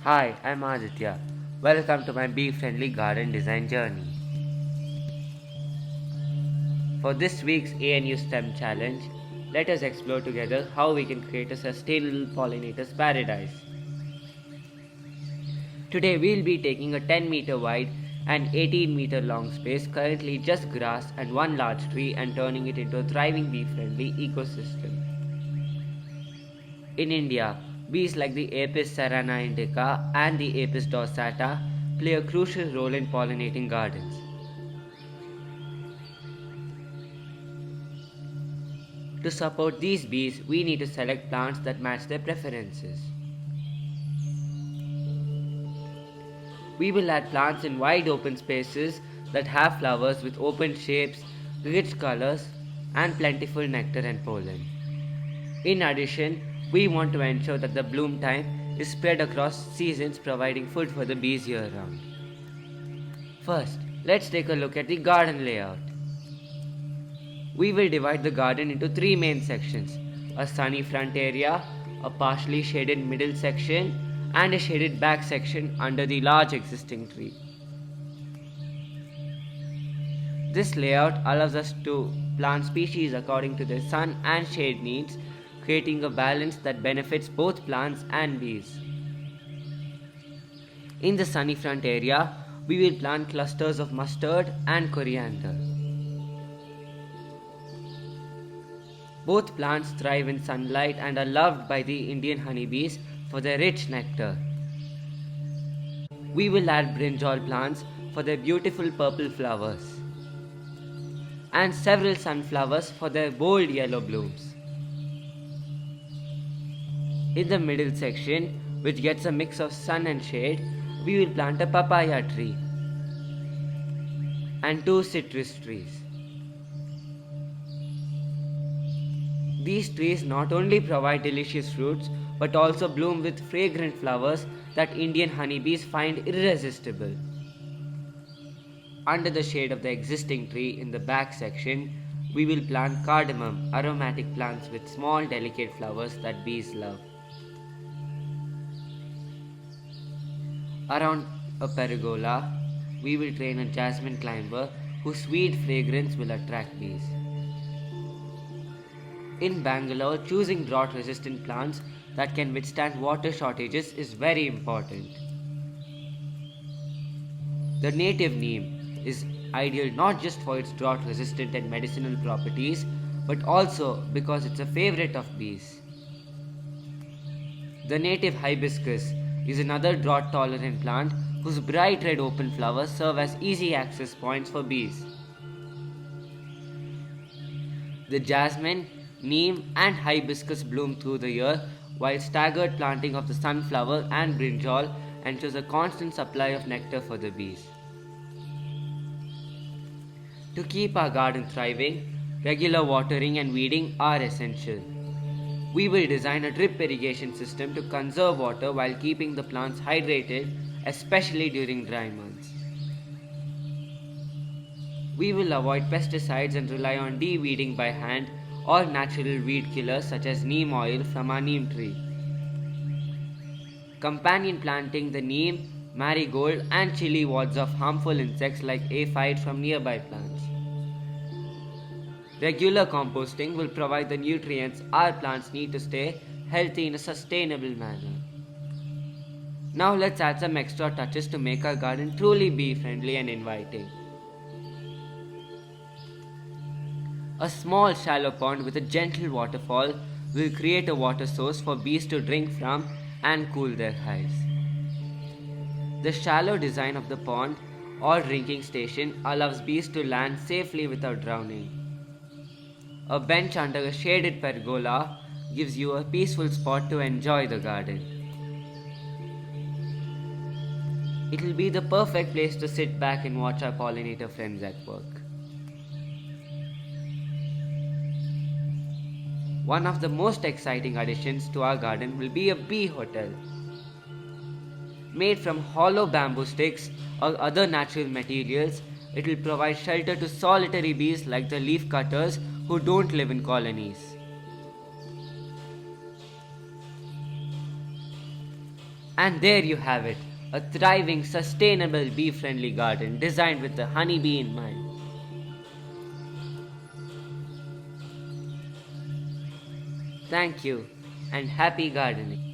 Hi, I'm Aditya. Welcome to my bee-friendly garden design journey. For this week's ANU STEM challenge, let us explore together how we can create a sustainable pollinators paradise. Today we'll be taking a 10-meter wide and 18-meter long space, currently just grass and one large tree, and turning it into a thriving bee-friendly ecosystem. In India, bees like the Apis cerana indica and the Apis dorsata play a crucial role in pollinating gardens. To support these bees, we need to select plants that match their preferences. We will add plants in wide open spaces that have flowers with open shapes, rich colors, and plentiful nectar and pollen. In addition, we want to ensure that the bloom time is spread across seasons, providing food for the bees year round. First, let's take a look at the garden layout. We will divide the garden into three main sections: a sunny front area, a partially shaded middle section, and a shaded back section under the large existing tree. This layout allows us to plant species according to their sun and shade needs, creating a balance that benefits both plants and bees. In the sunny front area, we will plant clusters of mustard and coriander. Both plants thrive in sunlight and are loved by the Indian honeybees for their rich nectar. We will add brinjal plants for their beautiful purple flowers and several sunflowers for their bold yellow blooms. In the middle section, which gets a mix of sun and shade, we will plant a papaya tree and two citrus trees. These trees not only provide delicious fruits but also bloom with fragrant flowers that Indian honeybees find irresistible. Under the shade of the existing tree in the back section, we will plant cardamom, aromatic plants with small delicate flowers that bees love. Around a pergola, we will train a jasmine climber whose sweet fragrance will attract bees. In Bangalore, choosing drought-resistant plants that can withstand water shortages is very important. The native neem is ideal not just for its drought-resistant and medicinal properties, but also because it's a favorite of bees. The native hibiscus is another drought-tolerant plant whose bright red open flowers serve as easy access points for bees. The jasmine, neem, and hibiscus bloom through the year, while staggered planting of the sunflower and brinjal ensures a constant supply of nectar for the bees. To keep our garden thriving, regular watering and weeding are essential. We will design a drip irrigation system to conserve water while keeping the plants hydrated, especially during dry months. We will avoid pesticides and rely on de-weeding by hand or natural weed killers such as neem oil from our neem tree. Companion planting the neem, marigold, and chili wards off harmful insects like aphid from nearby plants. Regular composting will provide the nutrients our plants need to stay healthy in a sustainable manner. Now let's add some extra touches to make our garden truly bee-friendly and inviting. A small shallow pond with a gentle waterfall will create a water source for bees to drink from and cool their hives. The shallow design of the pond or drinking station allows bees to land safely without drowning. A bench under a shaded pergola gives you a peaceful spot to enjoy the garden. It will be the perfect place to sit back and watch our pollinator friends at work. One of the most exciting additions to our garden will be a bee hotel. Made from hollow bamboo sticks or other natural materials, it will provide shelter to solitary bees like the leaf cutters who don't live in colonies. And there you have it, a thriving, sustainable, bee friendly garden designed with the honeybee in mind. Thank you, and happy gardening.